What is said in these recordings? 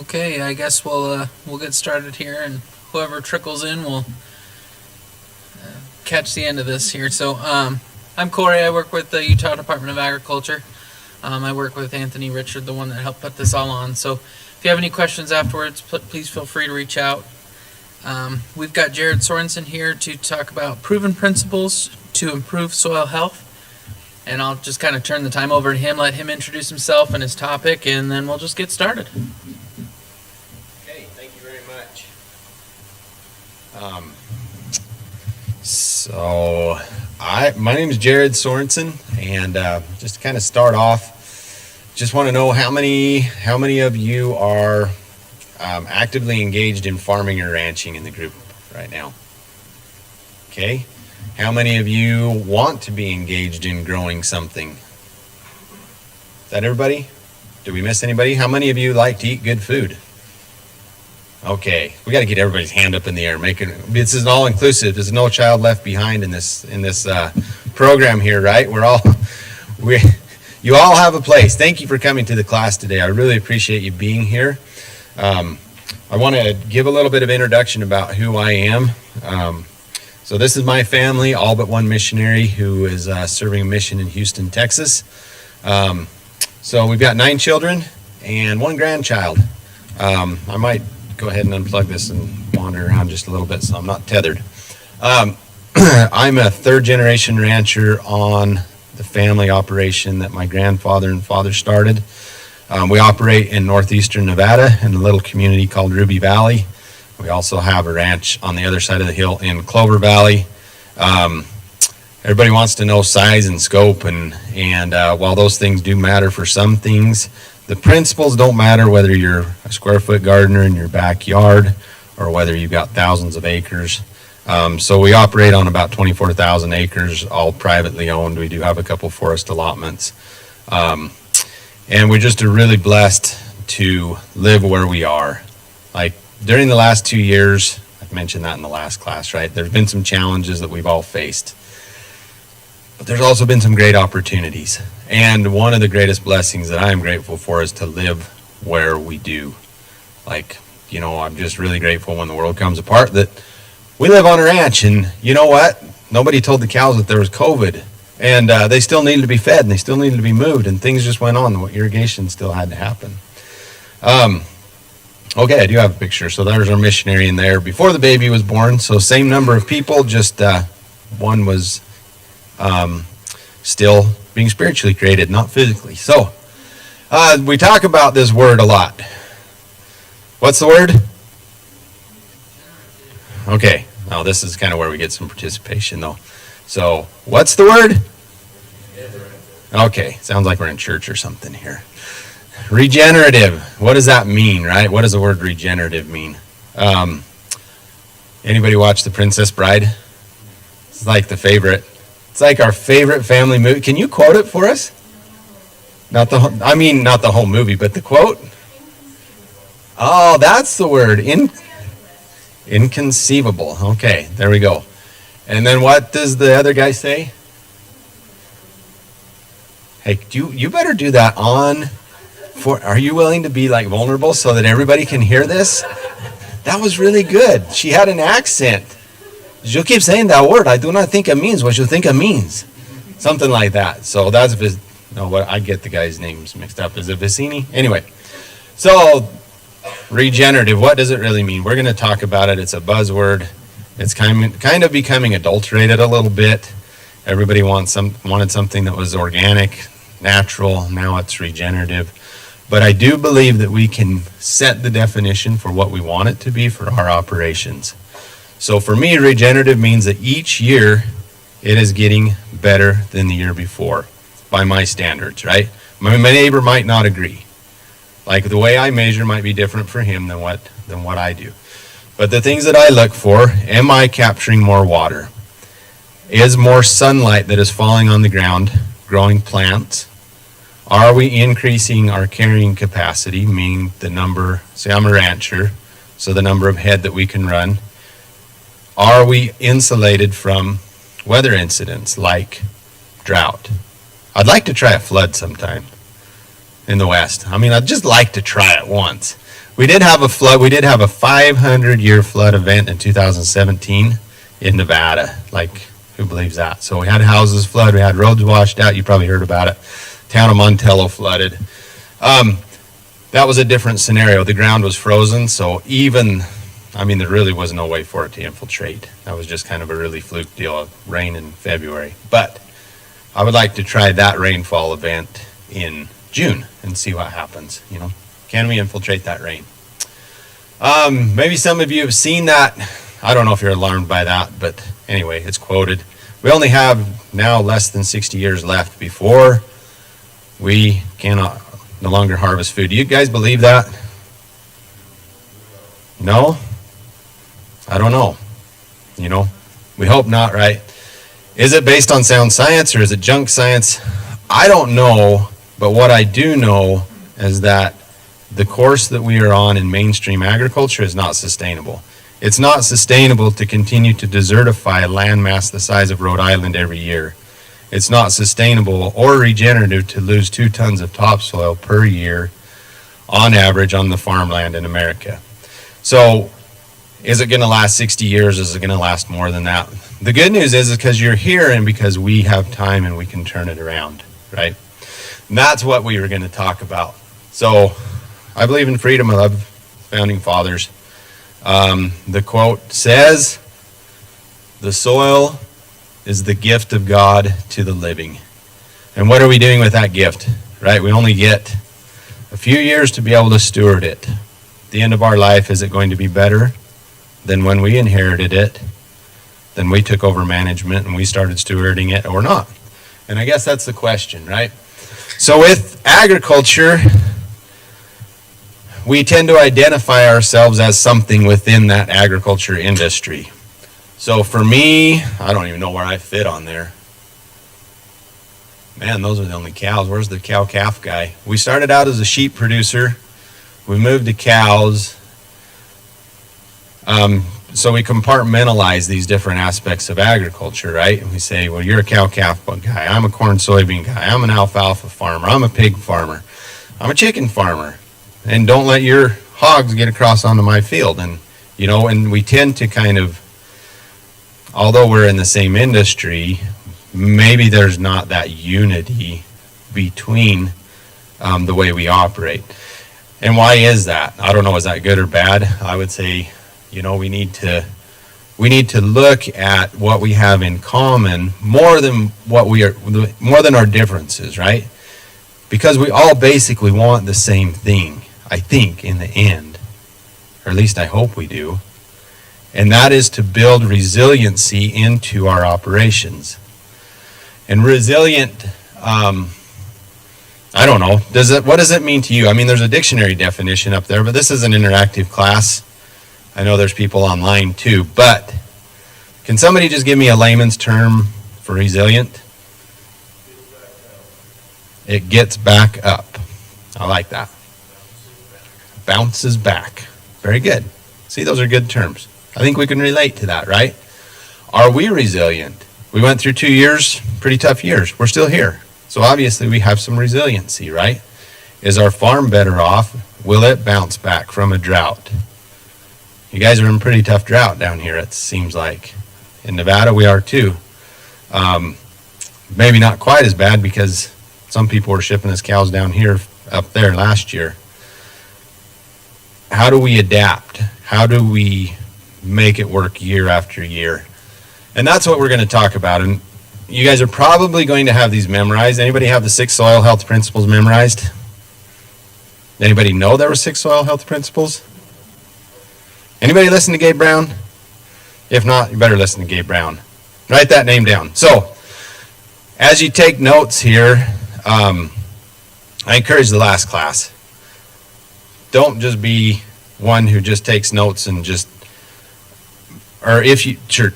Okay, I guess we'll get started here, and whoever trickles in will catch the end of this here. So I'm Corey. I work with the Utah Department of Agriculture. I work with Anthony Richard, the one that helped put this all on. So if you have any questions afterwards, please feel free to reach out. We've got Jared Sorensen here to talk about proven principles to improve soil health. And I'll just kind of turn the time over to him, let him introduce himself and his topic, and then we'll just get started. Okay, thank you very much. My name is Jared Sorensen, and just to kind of start off, just want to know how many of you are actively engaged in farming or ranching in the group right now? Okay. How many of you want to be engaged in growing something? Is that everybody? Did we miss anybody? How many of you like to eat good food? Okay, we got to get everybody's hand up in the air. This is all inclusive. There's no child left behind in this program here, right? You all have a place. Thank you for coming to the class today. I really appreciate you being here. I want to give a little bit of introduction about who I am. So this is my family, all but one missionary who is serving a mission in Houston, Texas. So we've got 9 children and 1 grandchild. I might go ahead and unplug this and wander around just a little bit so I'm not tethered. I'm a 3rd generation rancher on the family operation that my grandfather and father started. We operate in northeastern Nevada in a little community called Ruby Valley. We also have a ranch on the other side of the hill in Clover Valley. Everybody wants to know size and scope, and while those things do matter for some things, the principles don't matter whether you're a square foot gardener in your backyard or whether you've got thousands of acres. So we operate on about 24,000 acres, all privately owned. We do have a couple forest allotments. And we're just really blessed to live where we are. Like, during the last 2 years, I mentioned that in the last class, right? There's been some challenges that we've all faced. But there's also been some great opportunities. And one of the greatest blessings that I am grateful for is to live where we do. Like, I'm just really grateful when the world comes apart that we live on a ranch. And you know what? Nobody told the cows that there was COVID. And they still needed to be fed, and they still needed to be moved. And things just went on. The irrigation still had to happen. Okay, I do have a picture. So there's our missionary in there before the baby was born. So same number of people, just one was still being spiritually created, not physically. So we talk about this word a lot. What's the word? Okay, now this is kind of where we get some participation though. So what's the word? Okay, sounds like we're in church or something here. Regenerative. What does that mean, right? What does the word regenerative mean? Anybody watch The Princess Bride? It's like the favorite. It's like our favorite family movie. Can you quote it for us? Not the whole movie, but the quote? Oh, that's the word. Inconceivable. Okay, there we go. And then what does the other guy say? Hey, you better do that on... Are you willing to be like vulnerable so that everybody can hear this? That was really good. She had an accent. You keep saying that word. I do not think it means what you think it means. Something like that. So that's I get the guy's names mixed up. Is it Vicini? Anyway, so regenerative. What does it really mean? We're going to talk about it. It's a buzzword. It's kind of becoming adulterated a little bit. Everybody wanted something that was organic, natural. Now it's regenerative. But I do believe that we can set the definition for what we want it to be for our operations. So for me, regenerative means that each year it is getting better than the year before by my standards, right? My neighbor might not agree. Like the way I measure might be different for him than what I do. But the things that I look for, am I capturing more water? Is more sunlight that is falling on the ground growing plants? Are we increasing our carrying capacity, meaning the number, say I'm a rancher, so the number of head that we can run? Are we insulated from weather incidents like drought? I'd like to try a flood sometime. in the West. I mean, I'd just like to try it once. We did have a flood. We did have a 500-year flood event in 2017 in Nevada. Like, who believes that? So we had houses flood. We had roads washed out. You probably heard about it. Town of Montello flooded. That was a different scenario. The ground was frozen, so there really was no way for it to infiltrate. That was just kind of a really fluke deal of rain in February. But I would like to try that rainfall event in June and see what happens. Can we infiltrate that rain? Maybe some of you have seen that. I don't know if you're alarmed by that, but anyway, it's quoted. We only have now less than 60 years left before we cannot no longer harvest food. Do you guys believe that? No? I don't know. We hope not, right? Is it based on sound science or is it junk science? I don't know, but what I do know is that the course that we are on in mainstream agriculture is not sustainable. It's not sustainable to continue to desertify a landmass the size of Rhode Island every year. It's not sustainable or regenerative to lose 2 tons of topsoil per year on average on the farmland in America. So is it going to last 60 years? Is it going to last more than that? The good news is because you're here and because we have time and we can turn it around, right? And that's what we were going to talk about. So I believe in freedom. I love founding fathers. The quote says, "The soil is the gift of God to the living." And what are we doing with that gift, right? We only get a few years to be able to steward it. At the end of our life, is it going to be better than when we inherited it, then we took over management and we started stewarding it, or not? And I guess that's the question, right? So with agriculture, we tend to identify ourselves as something within that agriculture industry. So for me, I don't even know where I fit on there. Man, those are the only cows. Where's the cow-calf guy? We started out as a sheep producer. We moved to cows. So we compartmentalize these different aspects of agriculture, right? And we say, well, you're a cow-calf guy. I'm a corn soybean guy. I'm an alfalfa farmer. I'm a pig farmer. I'm a chicken farmer. And don't let your hogs get across onto my field. And, and we tend to kind of, although we're in the same industry, maybe there's not that unity between the way we operate. And why is that? I don't know, is that good or bad? I would say, we need to look at what we have in common more than our differences, right? Because we all basically want the same thing, I think, in the end, or at least I hope we do. And that is to build resiliency into our operations. And resilient, I don't know, what does it mean to you? I mean, there's a dictionary definition up there, but this is an interactive class. I know there's people online too, but can somebody just give me a layman's term for resilient? It gets back up. I like that. Bounces back. Very good. See, those are good terms. I think we can relate to that, right? Are we resilient? We went through 2 years, pretty tough years. We're still here. So obviously we have some resiliency, right? Is our farm better off? Will it bounce back from a drought? You guys are in pretty tough drought down here, it seems like. In Nevada, we are too. Maybe not quite as bad because some people were shipping us cows down here, up there last year. How do we adapt? How do we make it work year after year? And that's what we're going to talk about. And you guys are probably going to have these memorized. Anybody have the 6 soil health principles memorized? Anybody know there were 6 soil health principles? Anybody listen to Gabe Brown? If not, you better listen to Gabe Brown. Write that name down. So, as you take notes here, I encourage the last class. Don't just be one who just takes notes and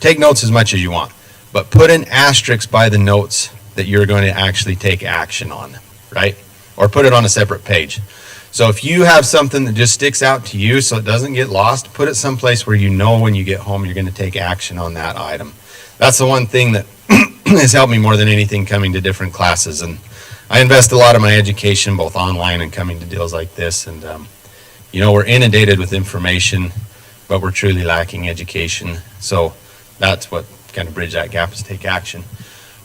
take notes as much as you want, but put an asterisk by the notes that you're going to actually take action on, right? Or put it on a separate page. So if you have something that just sticks out to you so it doesn't get lost, put it someplace where you know when you get home you're going to take action on that item. That's the one thing that has helped me more than anything coming to different classes. And I invest a lot of my education both online and coming to deals like this, and we're inundated with information, but we're truly lacking education. So that's what kind of bridge that gap is take action.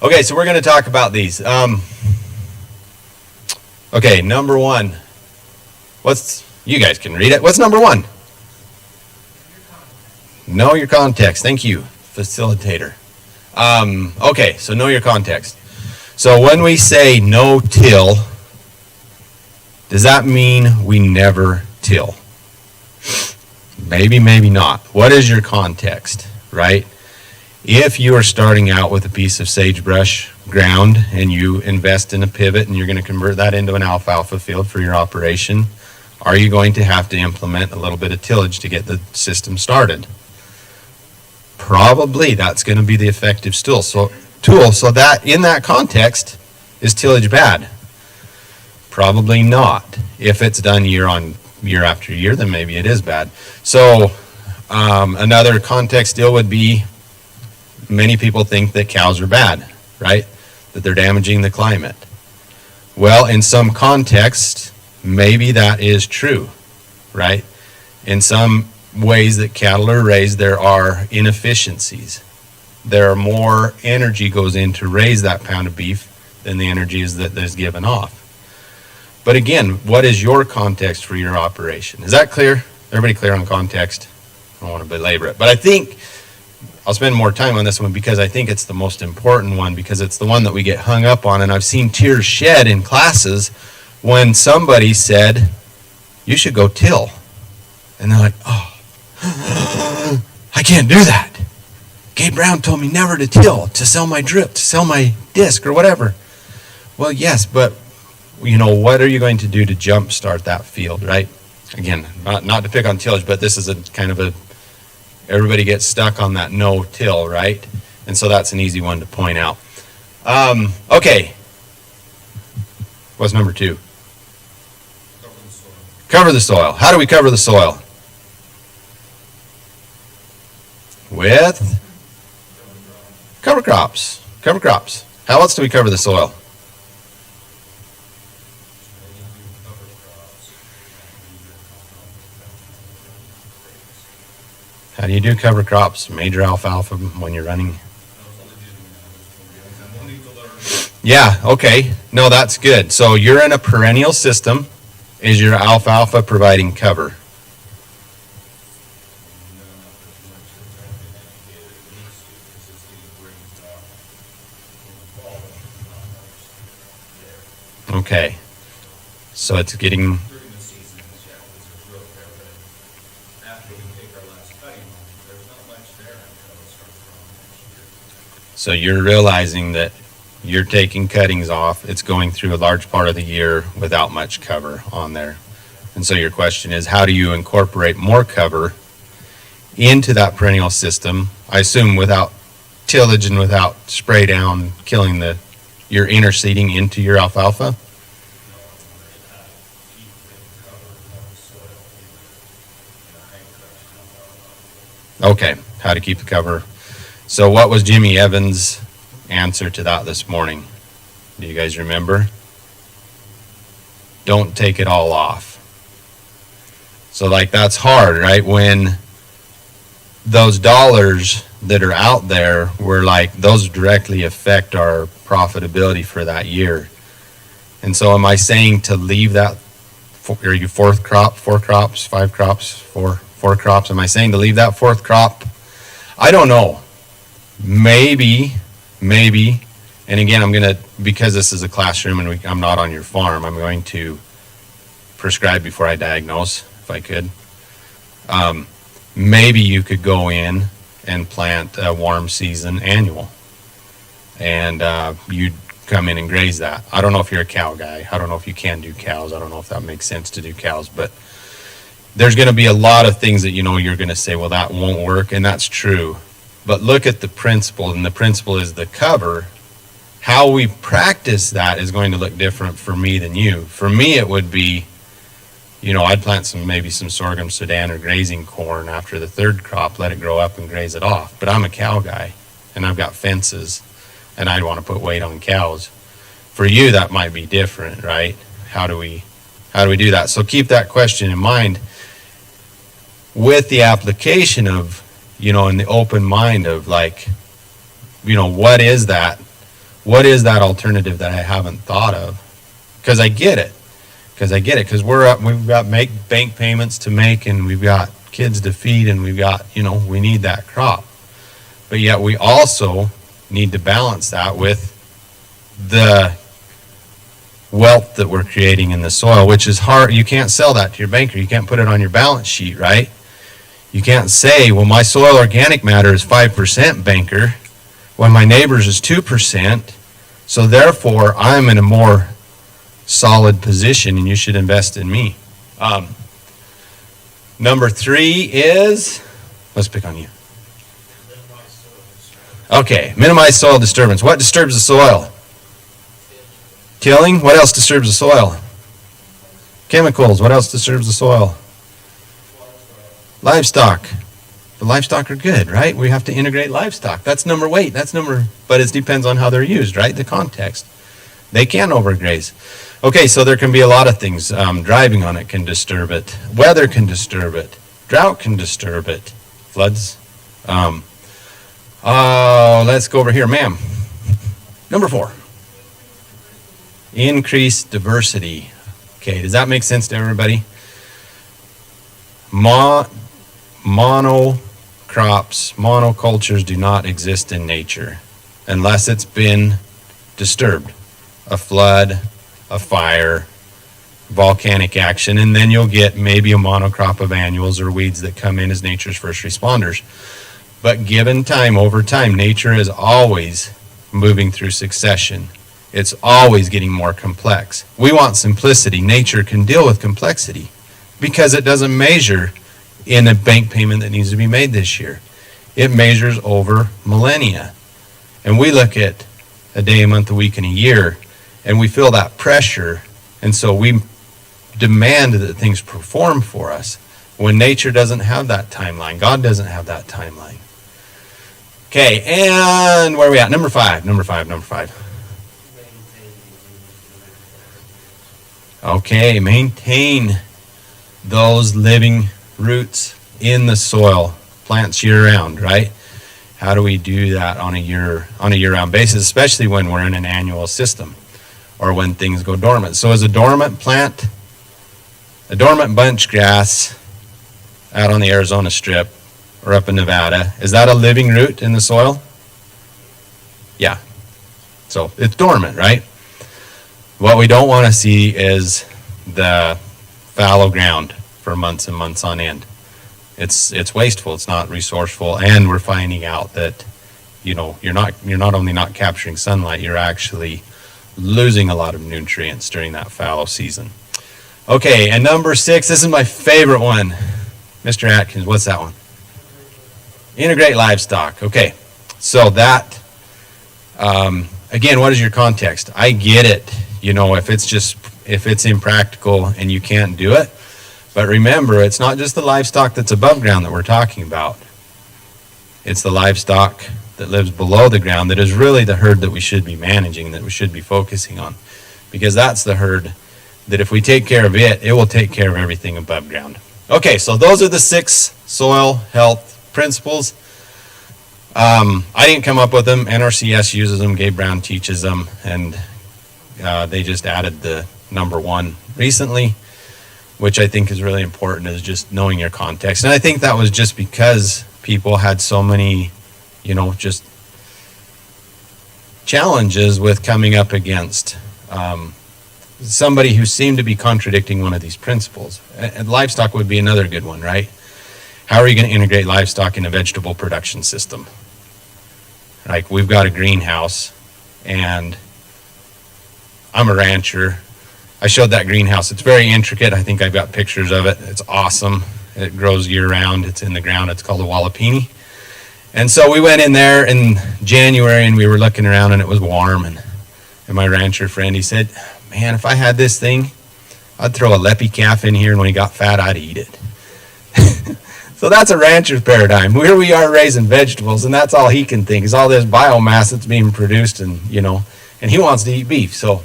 Okay, so we're going to talk about these. Okay, number one. You guys can read it. What's number one? Know your context. Thank you, facilitator. Okay, so know your context. So when we say no till, does that mean we never till? Maybe, maybe not. What is your context, right? If you are starting out with a piece of sagebrush ground and you invest in a pivot and you're going to convert that into an alfalfa field for your operation, are you going to have to implement a little bit of tillage to get the system started? Probably that's going to be the effective tool. So that in that context, is tillage bad? Probably not. If it's done year after year, then maybe it is bad. So another context deal would be, many people think that cows are bad, right? That they're damaging the climate. Well, in some context, maybe that is true, right? In some ways that cattle are raised, there are inefficiencies. There are more energy goes in to raise that pound of beef than the energy is that is given off. But again, what is your context for your operation? Is that clear? Everybody clear on context? I don't want to belabor it, but I think I'll spend more time on this one because I think it's the most important one, because it's the one that we get hung up on. And I've seen tears shed in classes when somebody said, you should go till. And they're like, oh, I can't do that. Gabe Brown told me never to till, to sell my drip, to sell my disc or whatever. Well, yes, but what are you going to do to jumpstart that field, right? Again, not to pick on tillage, but this is a kind of everybody gets stuck on that no-till, right? And so that's an easy one to point out. Okay. What's number two? Cover the soil. How do we cover the soil? With cover crops. Cover crops. How else do we cover the soil? How do you do cover crops? Major alfalfa when you're running? Yeah, okay. No, that's good. So you're in a perennial system. Is your alfalfa providing cover? Okay. So it's getting... So you're realizing that you're taking cuttings off. It's going through a large part of the year without much cover on there. And so your question is, how do you incorporate more cover into that perennial system? I assume without tillage and without spray down, killing your interseeding into your alfalfa? Okay, how to keep the cover. So what was Jimmy Evans' answer to that this morning? Do you guys remember? Don't take it all off. So that's hard, right? When those dollars that are out there those directly affect our profitability for that year. And so am I saying to leave that, are you four crops? Am I saying to leave that fourth crop? I don't know. Maybe, and again, because this is a classroom and I'm not on your farm, I'm going to prescribe before I diagnose, if I could. Maybe you could go in and plant a warm season annual, and you'd come in and graze that. I don't know if you're a cow guy. I don't know if you can do cows. I don't know if that makes sense to do cows, but there's going to be a lot of things that you're going to say, well, that won't work, and that's true. But look at the principle, and the principle is the cover. How we practice that is going to look different for me than you. For me, it would be, I'd plant maybe some sorghum, Sudan, or grazing corn after the third crop, let it grow up and graze it off. But I'm a cow guy, and I've got fences, and I want to put weight on cows. For you, that might be different, right? How do we do that? So keep that question in mind with the application of, in the open mind of like, what is that? What is that alternative that I haven't thought of? Because I get it. Because we've got bank payments to make, and we've got kids to feed, and we've got, we need that crop. But yet we also need to balance that with the wealth that we're creating in the soil, which is hard. You can't sell that to your banker. You can't put it on your balance sheet, right? You can't say, well, my soil organic matter is 5%, banker, when my neighbor's is 2%. So therefore, I'm in a more solid position, and you should invest in me. Number 3 is, let's pick on you. Okay, minimize soil disturbance. What disturbs the soil? Tilling. What else disturbs the soil? Chemicals. What else disturbs the soil? Livestock. The livestock are good, right? We have to integrate livestock. That's number weight. But it depends on how they're used, right? The context. They can overgraze. Okay, so there can be a lot of things. Driving on it can disturb it. Weather can disturb it. Drought can disturb it. Floods. Let's go over here, ma'am. Number 4. Increase diversity. Okay, does that make sense to everybody? Monocultures do not exist in nature unless it's been disturbed. A flood, a fire, volcanic action, and then you'll get maybe a monocrop of annuals or weeds that come in as nature's first responders. But given time, over time, nature is always moving through succession. It's always getting more complex. We want simplicity. Nature can deal with complexity because it doesn't measure in a bank payment that needs to be made this year. It measures over millennia. And we look at a day, a month, a week, and a year, and we feel that pressure, and so we demand that things perform for us when nature doesn't have that timeline. God doesn't have that timeline. Okay, and where are we at? Number 5. Okay, maintain those living roots in the soil, plants year-round, right? How do we do that on a year-round basis, especially when we're in an annual system or when things go dormant? So as a dormant plant, a dormant bunch grass out on the Arizona Strip or up in Nevada, is that a living root in the soil? Yeah. So it's dormant, right? What we don't want to see is the fallow ground for months and months on end. It's wasteful, it's not resourceful, and we're finding out that you're not only not capturing sunlight, you're actually losing a lot of nutrients during that fallow season. Okay, and number 6, this is my favorite one. Mr. Atkins, what's that one? Integrate livestock. Okay, so that again, what is your context? I get it, if it's impractical and you can't do it. But remember, it's not just the livestock that's above ground that we're talking about. It's the livestock that lives below the ground that is really the herd that we should be managing, that we should be focusing on. Because that's the herd that if we take care of it, it will take care of everything above ground. Okay, so those are the 6 soil health principles. I didn't come up with them. NRCS uses them. Gabe Brown teaches them. And they just added the number 1 recently, which I think is really important, is just knowing your context. And I think that was just because people had so many, just challenges with coming up against somebody who seemed to be contradicting one of these principles. And livestock would be another good one, right? How are you going to integrate livestock in a vegetable production system? Like, we've got a greenhouse, and I'm a rancher. I showed that greenhouse. It's very intricate. I think I've got pictures of it. It's awesome. It grows year-round. It's in the ground. It's called a Wallapini. And so we went in there in January, and we were looking around, and it was warm. And my rancher friend, he said, man, if I had this thing, I'd throw a leppy calf in here, and when he got fat, I'd eat it. So that's a rancher's paradigm. Here we are raising vegetables, and that's all he can think is all this biomass that's being produced, and and he wants to eat beef. So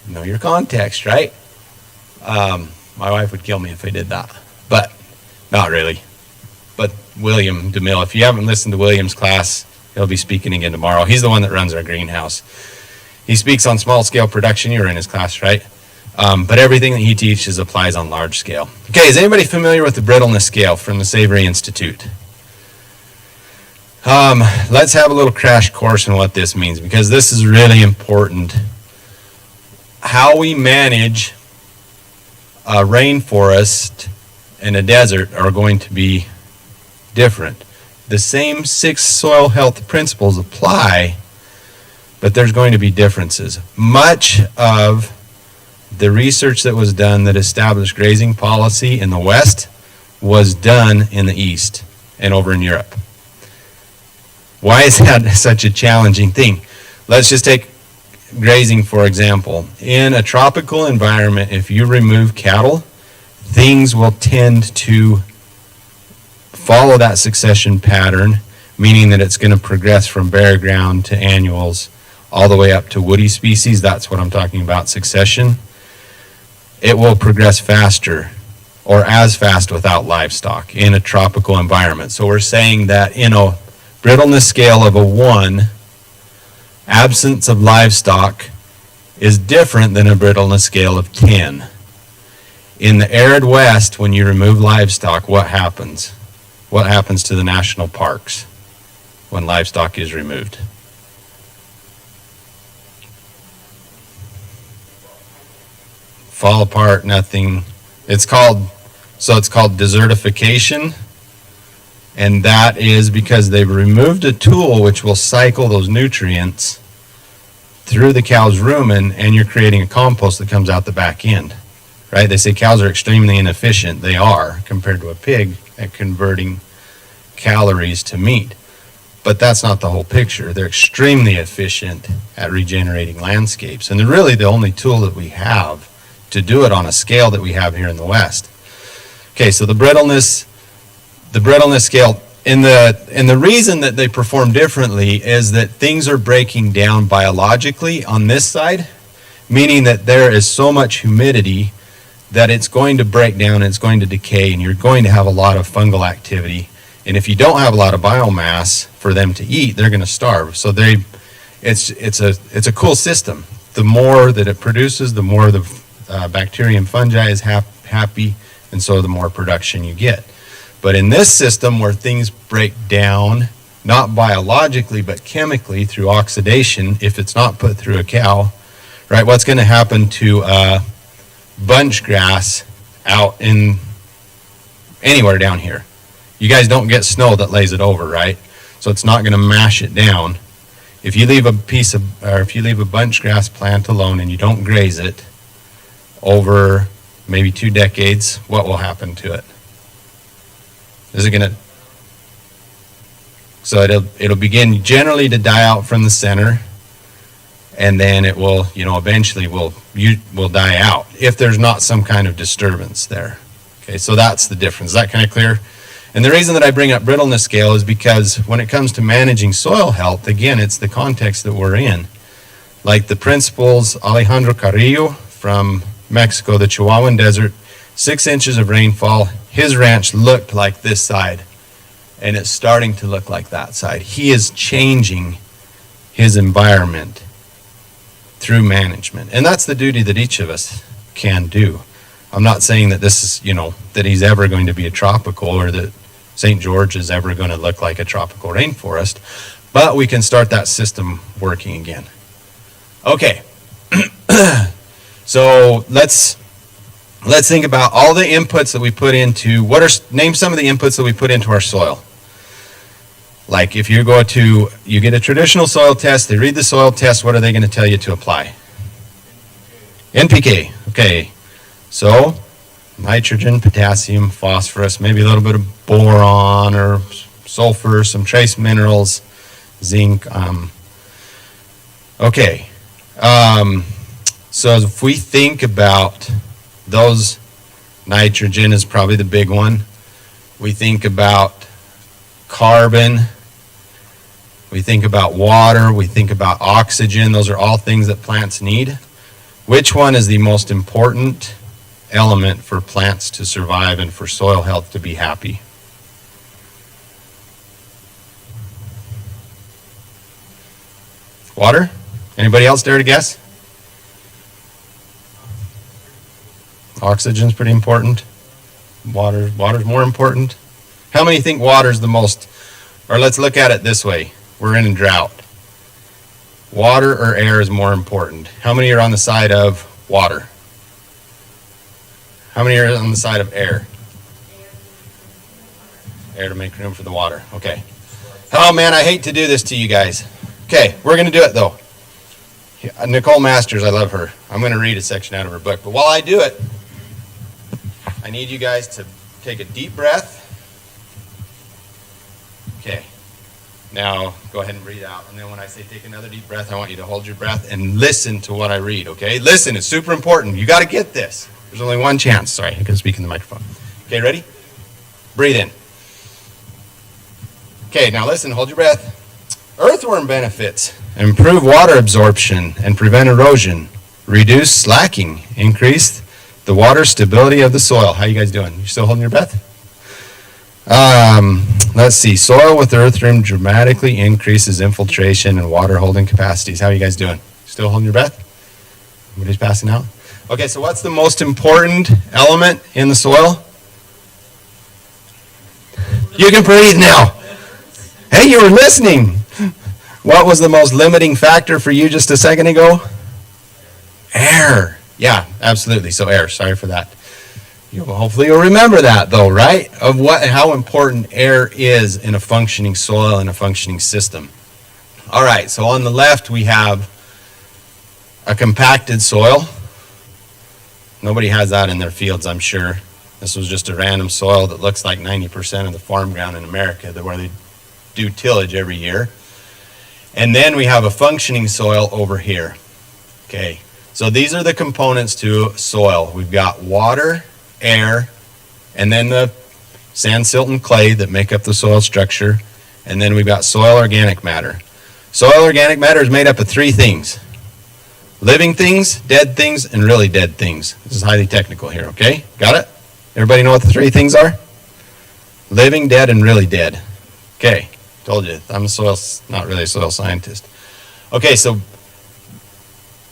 know your context, right? My wife would kill me if I did that, but not really. But William DeMille, if you haven't listened to William's class, he'll be speaking again tomorrow. He's the one that runs our greenhouse. He speaks on small scale production. You were in his class, right? But everything that he teaches applies on large scale. Okay, is anybody familiar with the brittleness scale from the Savory Institute? Let's have a little crash course on what this means, because this is really important. How we manage a rainforest and a desert are going to be different. The same 6 soil health principles apply, but there's going to be differences. Much of the research that was done that established grazing policy in the West was done in the East and over in Europe. Why is that such a challenging thing? Let's just take grazing, for example. In a tropical environment, if you remove cattle, things will tend to follow that succession pattern, meaning that it's going to progress from bare ground to annuals all the way up to woody species. That's what I'm talking about, succession. It will progress faster or as fast without livestock in a tropical environment. So we're saying that in a brittleness scale of a 1, absence of livestock is different than a brittleness scale of 10. In the arid West, when you remove livestock, what happens? What happens to the national parks when livestock is removed? Fall apart, nothing. It's called desertification, and that is because they've removed a tool which will cycle those nutrients through the cow's rumen, and you're creating a compost that comes out the back end, right? They say cows are extremely inefficient. They are, compared to a pig, at converting calories to meat. But that's not the whole picture. They're extremely efficient at regenerating landscapes, and they're really the only tool that we have to do it on a scale that we have here in the West. Okay, so the brittleness scale, and the reason that they perform differently is that things are breaking down biologically on this side, meaning that there is so much humidity that it's going to break down and it's going to decay, and you're going to have a lot of fungal activity. And if you don't have a lot of biomass for them to eat, they're going to starve. So it's a cool system. The more that it produces, the more the bacteria and fungi is happy, and so the more production you get. But in this system where things break down, not biologically but chemically through oxidation, if it's not put through a cow, right, what's going to happen to bunch grass out in anywhere down here? You guys don't get snow that lays it over, right? So it's not going to mash it down. If you leave a bunch grass plant alone and you don't graze it over maybe 2 decades, what will happen to it? Is it going to? So it'll begin generally to die out from the center, and then it will, eventually will die out if there's not some kind of disturbance there. Okay, so that's the difference. Is that kind of clear? And the reason that I bring up brittleness scale is because when it comes to managing soil health, again, it's the context that we're in. Like the principles, Alejandro Carrillo from Mexico, the Chihuahuan Desert, 6 inches of rainfall. His ranch looked like this side, and it's starting to look like that side. He is changing his environment through management, and that's the duty that each of us can do. I'm not saying that this is, that he's ever going to be a tropical, or that St. George is ever going to look like a tropical rainforest, but we can start that system working again. Okay. So let's think about all the inputs that we put into, name some of the inputs that we put into our soil. Like if you get a traditional soil test, they read the soil test, what are they going to tell you to apply? NPK. Okay. So nitrogen, potassium, phosphorus, maybe a little bit of boron or sulfur, some trace minerals, zinc. Okay. So if we think about those, nitrogen is probably the big one. We think about carbon, we think about water, we think about oxygen. Those are all things that plants need. Which one is the most important element for plants to survive and for soil health to be happy? Water? Anybody else dare to guess? Oxygen's pretty important. Water's more important. How many think water's the most, or let's look at it this way. We're in a drought. Water or air is more important. How many are on the side of water? How many are on the side of air? Air to make room for the water. Okay. Oh man, I hate to do this to you guys. Okay, we're going to do it though. Nicole Masters, I love her. I'm going to read a section out of her book. But while I do it, I need you guys to take a deep breath. Okay. Now, go ahead and breathe out. And then when I say take another deep breath, I want you to hold your breath and listen to what I read, okay? Listen, it's super important. You got to get this. There's only one chance. Sorry, I can speak in the microphone. Okay, ready? Breathe in. Okay, now listen, hold your breath. Earthworm benefits: improve water absorption and prevent erosion, reduce slacking, increase the water stability of the soil. How you guys doing? You still holding your breath? Let's see. Soil with earthworm dramatically increases infiltration and water holding capacities. How are you guys doing? Still holding your breath? Everybody's passing out? Okay, so what's the most important element in the soil? You can breathe now. Hey, you were listening. What was the most limiting factor for you just a second ago? Air. Yeah, absolutely. So air. Sorry for that. Hopefully you'll remember that though, right? Of how important air is in a functioning soil and a functioning system. All right, so on the left we have a compacted soil. Nobody has that in their fields, I'm sure. This was just a random soil that looks like 90% of the farm ground in America, where they do tillage every year. And then we have a functioning soil over here. Okay, so these are the components to soil. We've got water, air, and then the sand, silt, and clay that make up the soil structure. And then we've got soil organic matter. Soil organic matter is made up of three things: living things, dead things, and really dead things. This is highly technical here, okay? Got it? Everybody know what the three things are? Living, dead, and really dead. Okay, told you, I'm not really a soil scientist. Okay, so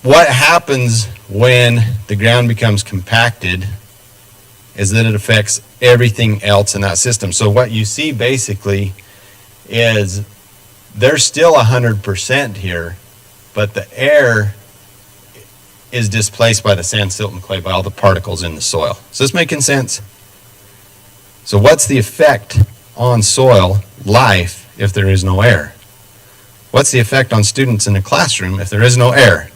what happens when the ground becomes compacted is that it affects everything else in that system. So what you see basically is there's still 100% here, but the air is displaced by the sand, silt, and clay, by all the particles in the soil. Is this making sense? So what's the effect on soil life if there is no air? What's the effect on students in a classroom if there is no air?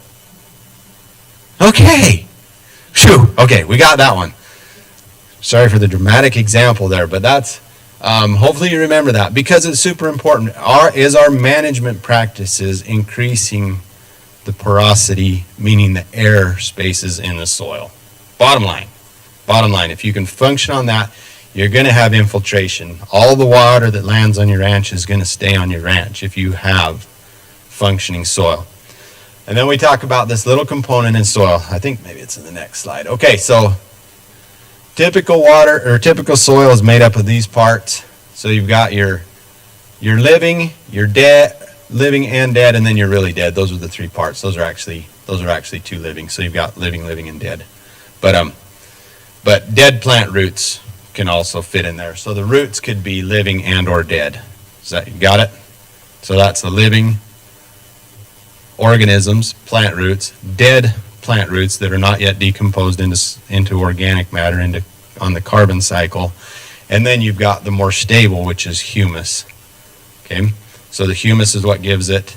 Okay. Phew. Okay, we got that one. Sorry for the dramatic example there, but that's, hopefully you remember that, because it's super important. Is our management practices increasing the porosity, meaning the air spaces in the soil? Bottom line, if you can function on that, you're going to have infiltration. All the water that lands on your ranch is going to stay on your ranch if you have functioning soil. And then we talk about this little component in soil. I think maybe it's in the next slide. Okay, so typical water or typical soil is made up of these parts. So you've got your living, your dead, living and dead, and then you're really dead. Those are the three parts. Those are actually two living. So you've got living, and dead. But dead plant roots can also fit in there. So the roots could be living and or dead. You got it? So that's the living organisms, plant roots, dead plant roots that are not yet decomposed into organic matter, on the carbon cycle. And then you've got the more stable, which is humus. Okay? So the humus is what gives it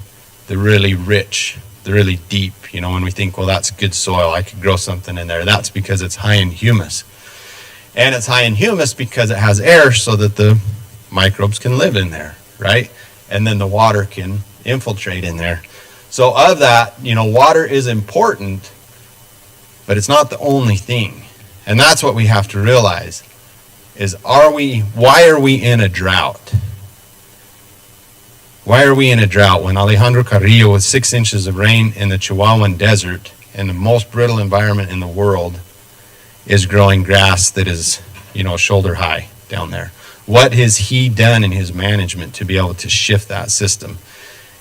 the really rich, the really deep, when we think, well, that's good soil, I could grow something in there. That's because it's high in humus. And it's high in humus because it has air so that the microbes can live in there, right? And then the water can infiltrate in there. So of that, water is important, but it's not the only thing. And that's what we have to realize is why are we in a drought? Why are we in a drought when Alejandro Carrillo, with 6 inches of rain in the Chihuahuan desert, in the most brittle environment in the world, is growing grass that is, shoulder high down there? What has he done in his management to be able to shift that system?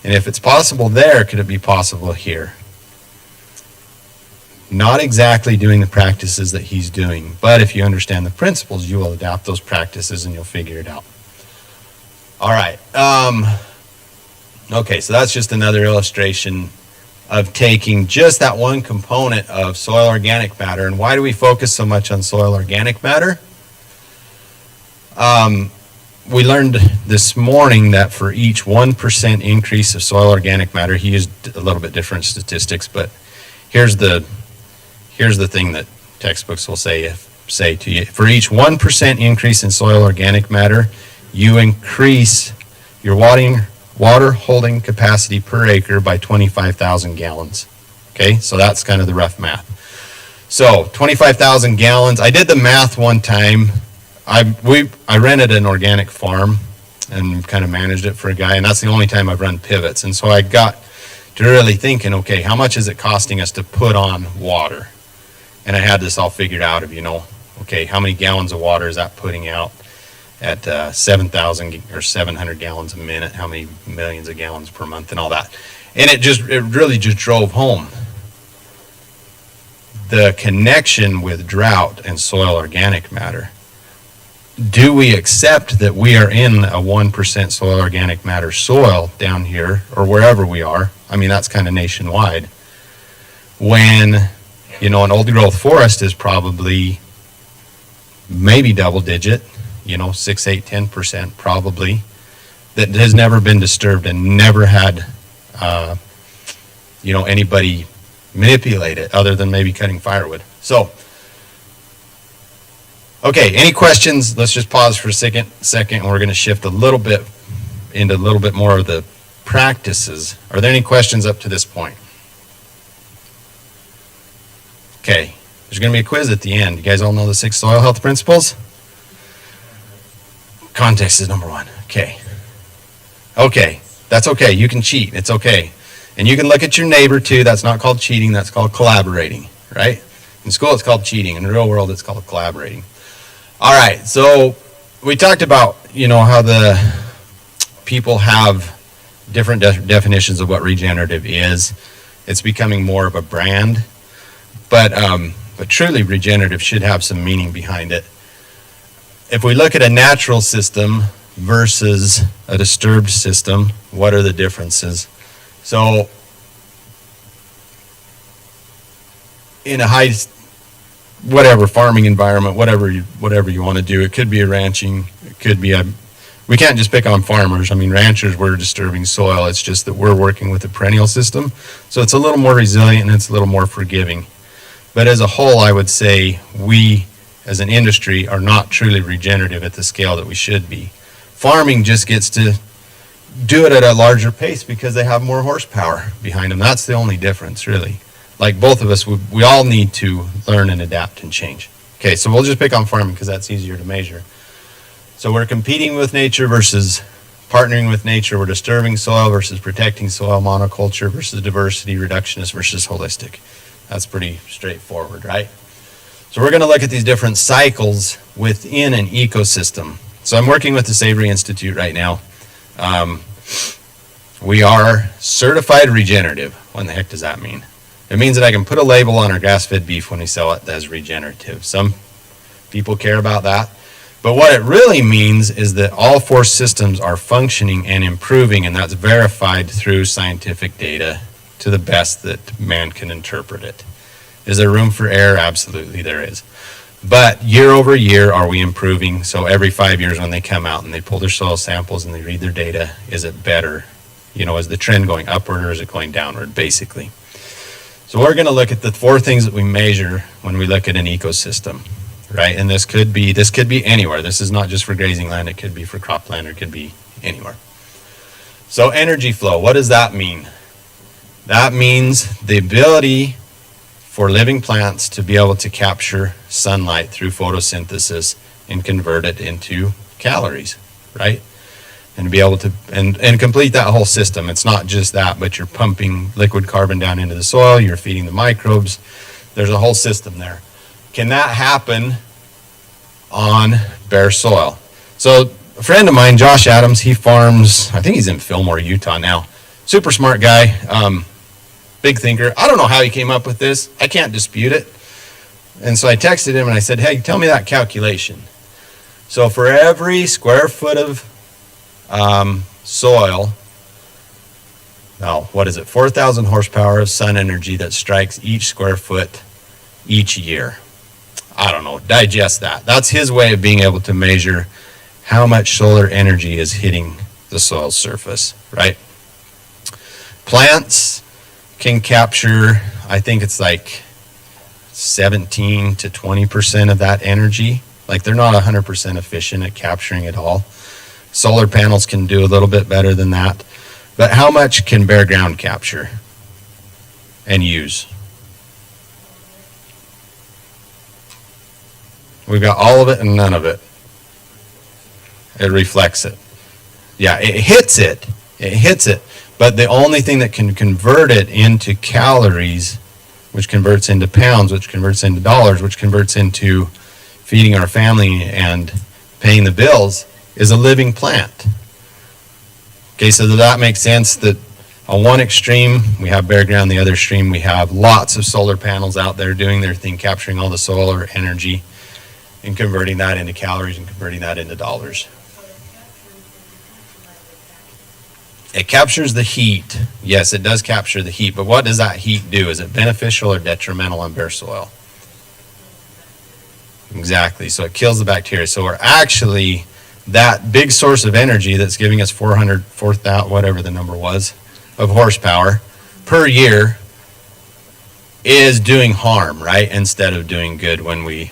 And if it's possible there, could it be possible here? Not exactly doing the practices that he's doing, but if you understand the principles, you will adapt those practices and you'll figure it out. All right. Okay, so that's just another illustration of taking just that one component of soil organic matter. And why do we focus so much on soil organic matter? We learned this morning that for each 1% increase of soil organic matter, he used a little bit different statistics, but here's the thing that textbooks will say to you. For each 1% increase in soil organic matter, you increase your water holding capacity per acre by 25,000 gallons. Okay, so that's kind of the rough math. So 25,000 gallons. I did the math one time. I rented an organic farm and kind of managed it for a guy, and that's the only time I've run pivots. And so I got to really thinking, okay, how much is it costing us to put on water? And I had this all figured out of, okay, how many gallons of water is that putting out at 7,000 or 700 gallons a minute? How many millions of gallons per month and all that? And it really just drove home the connection with drought and soil organic matter. Do we accept that we are in a 1% soil organic matter soil down here or wherever we are? I mean, that's kind of nationwide. When, an old growth forest is probably maybe double digit, 6, 8, 10% probably, that has never been disturbed and never had, anybody manipulate it other than maybe cutting firewood. So, okay, any questions? Let's just pause for a second, and we're going to shift a little bit into a little bit more of the practices. Are there any questions up to this point? Okay, there's going to be a quiz at the end. You guys all know the 6 soil health principles? Context is number 1. Okay. Okay, that's okay. You can cheat. It's okay. And you can look at your neighbor too. That's not called cheating. That's called collaborating, right? In school, it's called cheating. In the real world, it's called collaborating. All right, so we talked about, how the people have different definitions of what regenerative is. It's becoming more of a brand, but truly regenerative should have some meaning behind it. If we look at a natural system versus a disturbed system, what are the differences? So in a farming environment, whatever you want to do, it could be a ranching, it could be we can't just pick on farmers. I mean, ranchers, we're disturbing soil. It's just that we're working with a perennial system. So it's a little more resilient and it's a little more forgiving. But as a whole, I would say we as an industry are not truly regenerative at the scale that we should be. Farming just gets to do it at a larger pace because they have more horsepower behind them. That's the only difference, really. Like both of us, we all need to learn and adapt and change. Okay, so we'll just pick on farming because that's easier to measure. So we're competing with nature versus partnering with nature. We're disturbing soil versus protecting soil, monoculture versus diversity, reductionist versus holistic. That's pretty straightforward, right? So we're going to look at these different cycles within an ecosystem. So I'm working with the Savory Institute right now. We are certified regenerative. What in the heck does that mean? It means that I can put a label on our grass-fed beef when we sell it as regenerative. Some people care about that. But what it really means is that all 4 systems are functioning and improving, and that's verified through scientific data to the best that man can interpret it. Is there room for error? Absolutely there is. But year over year, are we improving? So every 5 years when they come out and they pull their soil samples and they read their data, is it better? Is the trend going upward or is it going downward, basically? So we're going to look at the 4 things that we measure when we look at an ecosystem, right? And this could be anywhere. This is not just for grazing land. It could be for cropland, or it could be anywhere. So energy flow, what does that mean? That means the ability for living plants to be able to capture sunlight through photosynthesis and convert it into calories, right? and be able to and complete that whole system. It's not just that, but you're pumping liquid carbon down into the soil, you're feeding the microbes. There's a whole system there. Can that happen on bare soil? So a friend of mine, Josh Adams, he farms, I think he's in Fillmore, Utah now. Super smart guy, big thinker. I don't know how he came up with this. I can't dispute it. And so I texted him and I said, hey, tell me that calculation. So for every square foot of soil, now what is it, 4,000 horsepower of sun energy that strikes each square foot each year. I don't know, digest that. That's his way of being able to measure how much solar energy is hitting the soil surface, right? Plants can capture, I think it's like 17 to 20% of that energy. Like they're not 100% efficient at capturing it all. Solar panels can do a little bit better than that. But how much can bare ground capture and use? We've got all of it and none of it. It reflects it. Yeah, it hits it. It hits it. But the only thing that can convert it into calories, which converts into pounds, which converts into dollars, which converts into feeding our family and paying the bills, is a living plant. Okay, so that makes sense that on one extreme, we have bare ground, the other extreme, we have lots of solar panels out there doing their thing, capturing all the solar energy and converting that into calories and converting that into dollars. It captures the heat. Yes, it does capture the heat, but what does that heat do? Is it beneficial or detrimental on bare soil? Exactly, so it kills the bacteria. So we're actually, that big source of energy that's giving us 4,000, whatever the number was, of horsepower per year is doing harm, right? Instead of doing good when we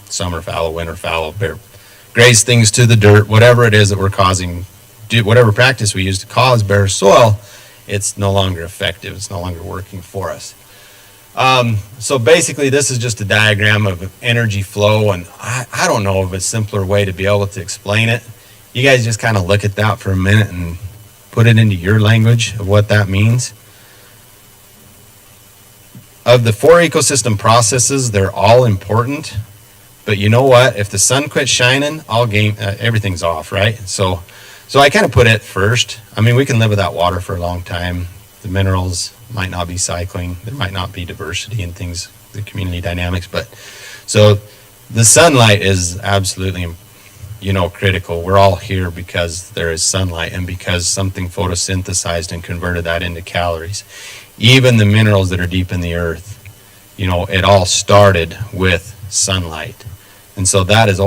summer fallow, winter fallow, graze things to the dirt, whatever it is that we're causing, whatever practice we use to cause bare soil, it's no longer effective. It's no longer working for us. So basically this is just a diagram of energy flow, and I don't know of a simpler way to be able to explain it. You guys just kind of look at that for a minute and put it into your language of what that means. Of the 4 ecosystem processes, they're all important, but you know what? If the sun quits shining, everything's off, right? So I kind of put it first. I mean, we can live without water for a long time. The minerals might not be cycling. There might not be diversity in things, the community dynamics. But so the sunlight is absolutely, critical. We're all here because there is sunlight and because something photosynthesized and converted that into calories. Even the minerals that are deep in the earth, it all started with sunlight. And so that is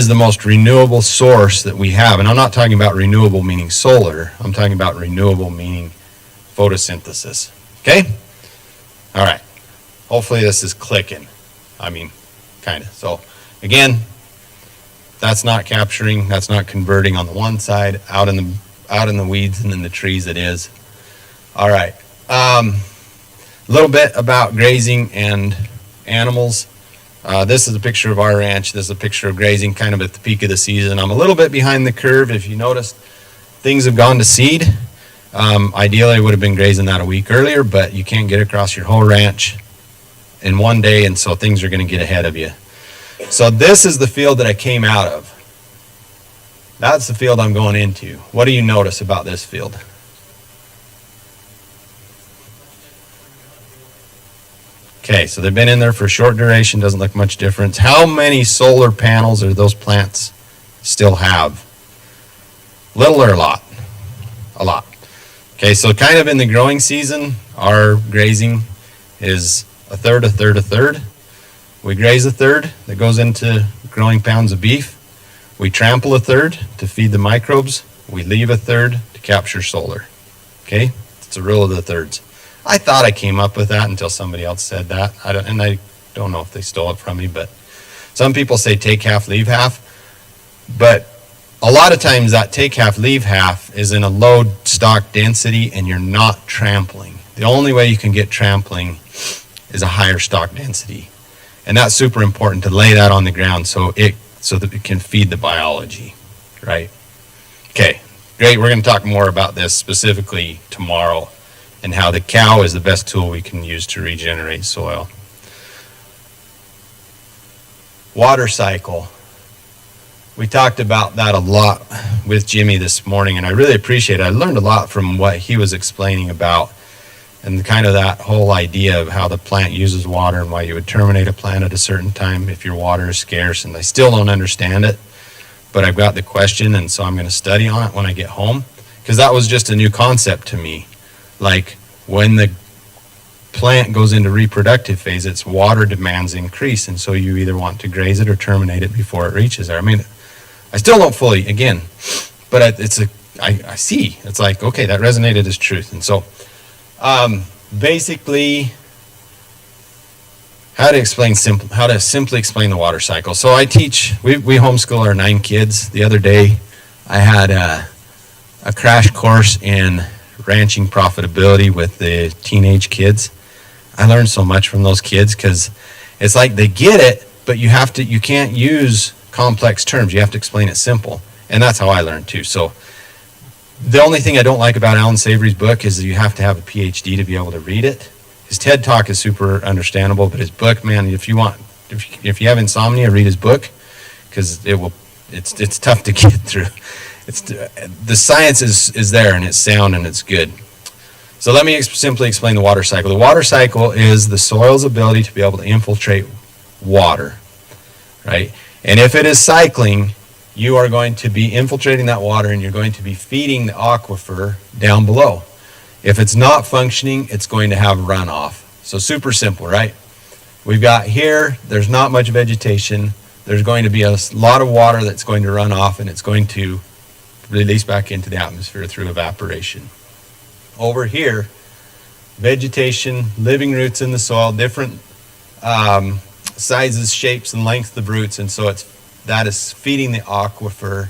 the most renewable source that we have. And I'm not talking about renewable meaning solar. I'm talking about renewable meaning photosynthesis. Okay? All right. Hopefully this is clicking. I mean, kind of. So again, that's not capturing, that's not converting on the one side, out in the weeds and in the trees it is. All right. A little bit about grazing and animals. This is a picture of our ranch. This is a picture of grazing kind of at the peak of the season. I'm a little bit behind the curve. If you noticed, things have gone to seed. Ideally, I would have been grazing that a week earlier, but you can't get across your whole ranch in one day, and so things are going to get ahead of you. So this is the field that I came out of. That's the field I'm going into. What do you notice about this field? Okay, so they've been in there for a short duration, doesn't look much difference. How many solar panels are those plants still have? Little or a lot? A lot. Okay, so kind of in the growing season, our grazing is a third, a third, a third. We graze a third that goes into growing pounds of beef. We trample a third to feed the microbes. We leave a third to capture solar. Okay, it's a rule of the thirds. I thought I came up with that until somebody else said that. I don't know if they stole it from me, but some people say take half, leave half. But a lot of times that take half, leave half is in a low stock density and you're not trampling. The only way you can get trampling is a higher stock density. And that's super important to lay that on the ground so that it can feed the biology, right? Okay, great. We're going to talk more about this specifically tomorrow and how the cow is the best tool we can use to regenerate soil. Water cycle. We talked about that a lot with Jimmy this morning, and I really appreciate it. I learned a lot from what he was explaining about, and kind of that whole idea of how the plant uses water and why you would terminate a plant at a certain time if your water is scarce. And I still don't understand it, but I've got the question, and so I'm going to study on it when I get home, because that was just a new concept to me. Like, when the plant goes into reproductive phase, its water demands increase, and so you either want to graze it or terminate it before it reaches there. I mean, I still don't fully, again, but I see. It's like, okay, that resonated as truth. And so, basically, how to simply explain the water cycle. So I teach, we homeschool our 9 kids. The other day, I had a crash course in ranching profitability with the teenage kids. I learned so much from those kids, because it's like they get it, but you can't use complex terms. You have to explain it simple. And that's how I learned too. So the only thing I don't like about Alan Savory's book is that you have to have a PhD to be able to read it. His TED Talk is super understandable, but his book, man, if you have insomnia, read his book, because it's tough to get through. The science is there, and it's sound, and it's good. So let me simply explain the water cycle. The water cycle is the soil's ability to be able to infiltrate water, right? And if it is cycling, you are going to be infiltrating that water, and you're going to be feeding the aquifer down below. If it's not functioning, it's going to have runoff. So super simple, right? We've got here, there's not much vegetation. There's going to be a lot of water that's going to run off, and it's going to release back into the atmosphere through evaporation. Over here, vegetation, living roots in the soil, different sizes, shapes, and lengths of roots, and so that is feeding the aquifer,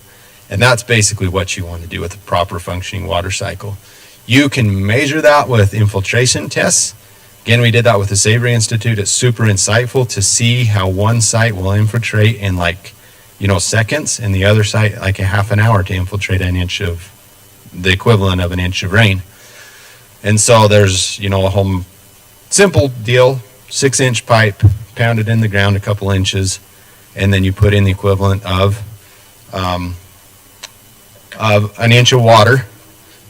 and that's basically what you want to do with a proper functioning water cycle. You can measure that with infiltration tests. Again, we did that with the Savory Institute. It's super insightful to see how one site will infiltrate in seconds, and the other site like a half an hour to infiltrate the equivalent of an inch of rain. And so there's a whole simple deal, 6-inch pipe pounded in the ground a couple inches, and then you put in the equivalent of an inch of water,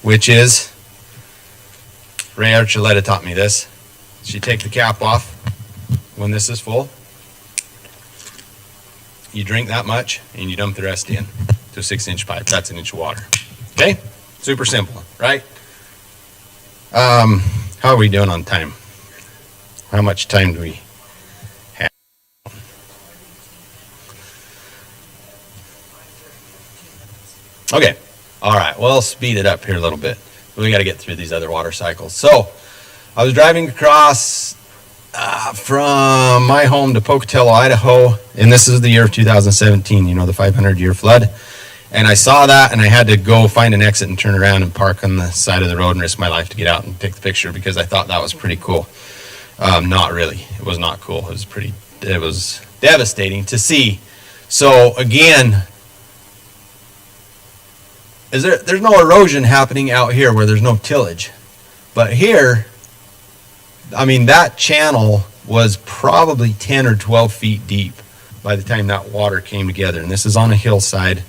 which is, Ray Archuleta taught me this. So you take the cap off when this is full, you drink that much, and you dump the rest in to a 6-inch pipe. That's an inch of water. Okay? Super simple, right? How are we doing on time? How much time do we have? Okay. All right. Well, I'll speed it up here a little bit. We got to get through these other water cycles. So I was driving across from my home to Pocatello, Idaho, and this is the year of 2017, the 500-year flood. And I saw that, and I had to go find an exit and turn around and park on the side of the road and risk my life to get out and take the picture, because I thought that was pretty cool. Not really. It was not cool. It was devastating to see. So again, there's no erosion happening out here where there's no tillage. But here, that channel was probably 10 or 12 feet deep by the time that water came together. And this is on a hillside,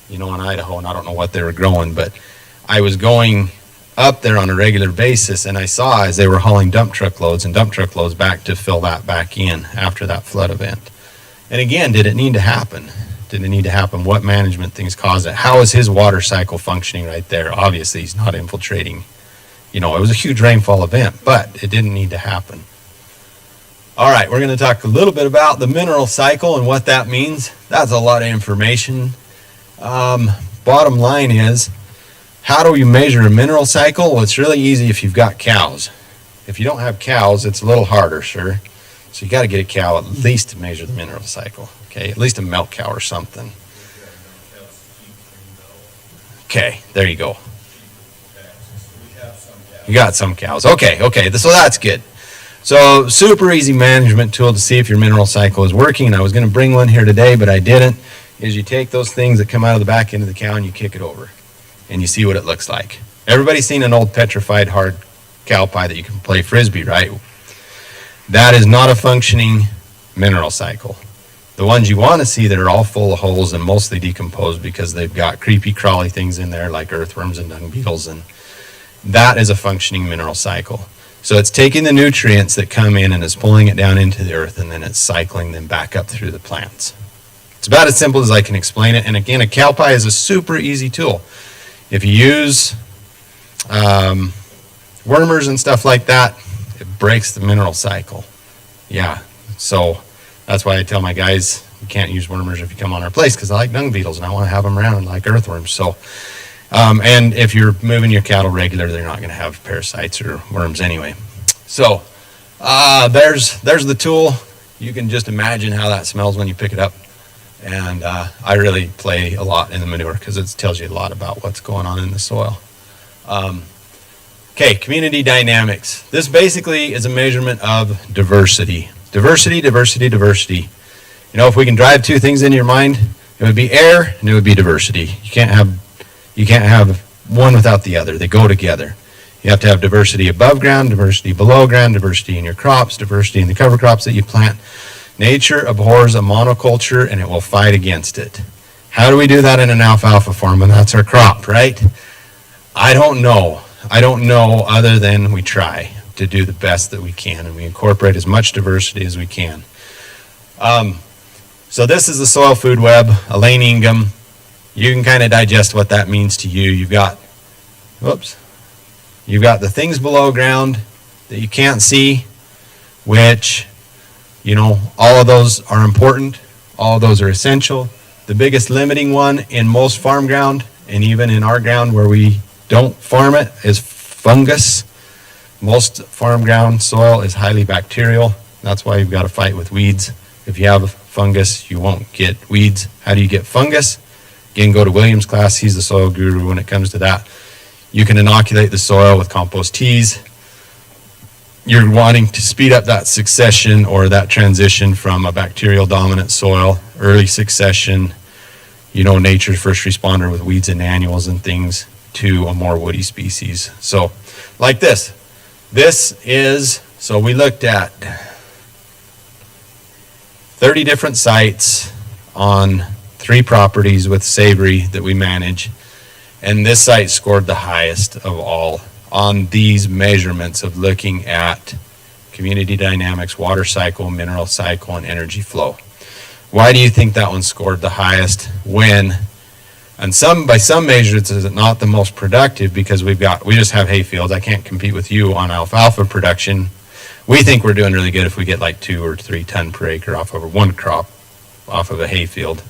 in Idaho, and I don't know what they were growing, but I was going up there on a regular basis, and I saw as they were hauling dump truck loads back to fill that back in after that flood event. And again, did it need to happen? Did it need to happen? What management things caused it? How is his water cycle functioning right there? Obviously, he's not infiltrating. It was a huge rainfall event, but it didn't need to happen. All right, we're going to talk a little bit about the mineral cycle and what that means. That's a lot of information. Bottom line is, how do you measure a mineral cycle? Well, it's really easy if you've got cows. If you don't have cows, it's a little harder, sure. So you got to get a cow at least to measure the mineral cycle. Okay, at least a milk cow or something. Okay, there you go. You got some cows. Okay, so that's good. So super easy management tool to see if your mineral cycle is working. And I was going to bring one here today, but I didn't. is you take those things that come out of the back end of the cow and you kick it over, and you see what it looks like. Everybody's seen an old petrified hard cow pie that you can play frisbee, right? That is not a functioning mineral cycle. The ones you want to see that are all full of holes and mostly decomposed because they've got creepy crawly things in there like earthworms and dung beetles, and that is a functioning mineral cycle. So it's taking the nutrients that come in and it's pulling it down into the earth, and then it's cycling them back up through the plants. It's about as simple as I can explain it. And again, a cow pie is a super easy tool. If you use wormers and stuff like that, it breaks the mineral cycle. Yeah, so that's why I tell my guys you can't use wormers if you come on our place, because I like dung beetles and I want to have them around like earthworms. So, and if you're moving your cattle regular, they're not going to have parasites or worms anyway. So there's the tool. You can just imagine how that smells when you pick it up. And I really play a lot in the manure because it tells you a lot about what's going on in the soil. Okay, community dynamics. This basically is a measurement of diversity. Diversity, diversity, diversity. You know, if we can drive two things into your mind, it would be air and it would be diversity. You can't have one without the other. They go together. You have to have diversity above ground, diversity below ground, diversity in your crops, diversity in the cover crops that you plant. Nature abhors a monoculture and it will fight against it. How do we do that in an alfalfa farm when that's our crop, right? I don't know. I don't know other than we try to do the best that we can, and we incorporate as much diversity as we can. So this is the soil food web, Elaine Ingham. You can kind of digest what that means to you. You've got the things below ground that you can't see, which, you know, all of those are important. All of those are essential. The biggest limiting one in most farm ground, and even in our ground where we don't farm it, is fungus. Most farm ground soil is highly bacterial. That's why you've got to fight with weeds. If you have fungus, you won't get weeds. How do you get fungus? Again, go to William's class. He's the soil guru when it comes to that. You can inoculate the soil with compost teas. You're wanting to speed up that succession or that transition from a bacterial dominant soil, early succession, you know, nature's first responder with weeds and annuals and things, to a more woody species. So like this. So we looked at 30 different sites on 3 properties with Savory that we manage. And this site scored the highest of all on these measurements of looking at community dynamics, water cycle, mineral cycle, and energy flow. Why do you think that one scored the highest when, and by some measures, it's not the most productive because we just have hay fields. I can't compete with you on alfalfa production. We think we're doing really good if we get like 2 or 3 ton per acre off of one crop off of a hay field.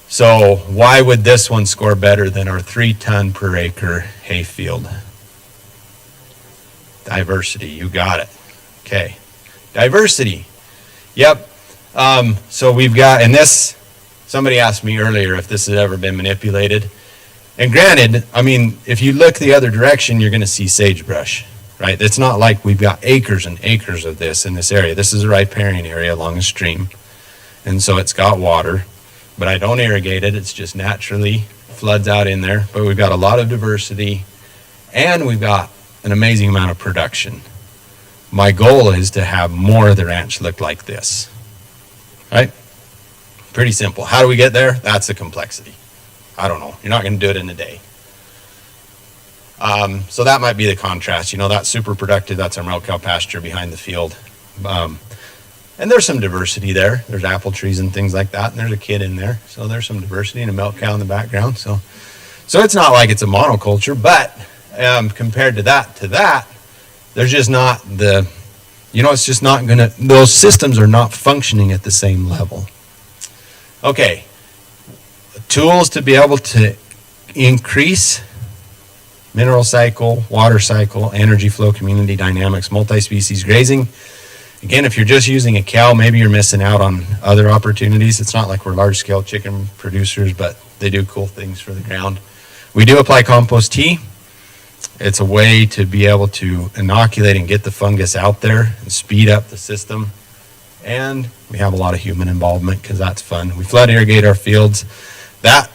So why would this one score better than our 3 ton per acre hay field? Diversity, you got it. Okay, diversity. Yep. So we've got, and this, somebody asked me earlier if this has ever been manipulated. And granted, I mean, if you look the other direction, you're going to see sagebrush, right? It's not like we've got acres and acres of this in this area. This is a riparian area along a stream. And so it's got water, but I don't irrigate it. It's just naturally floods out in there. But we've got a lot of diversity, and we've got an amazing amount of production. My goal is to have more of the ranch look like this, right? Pretty simple. How do we get there? That's the complexity. I don't know. You're not going to do it in a day. So that might be the contrast. You know, that's super productive. That's our milk cow pasture behind the field. And there's some diversity there. There's apple trees and things like that. And there's a kid in there. So there's some diversity and a milk cow in the background. So it's not like it's a monoculture, but compared to that, there's just not the, you know, it's just not going to, those systems are not functioning at the same level. Okay. Tools to be able to increase mineral cycle, water cycle, energy flow, community dynamics, multi-species grazing. Again, if you're just using a cow, maybe you're missing out on other opportunities. It's not like we're large-scale chicken producers, but they do cool things for the ground. We do apply compost tea. It's a way to be able to inoculate and get the fungus out there and speed up the system. And we have a lot of human involvement because that's fun. We flood irrigate our fields. That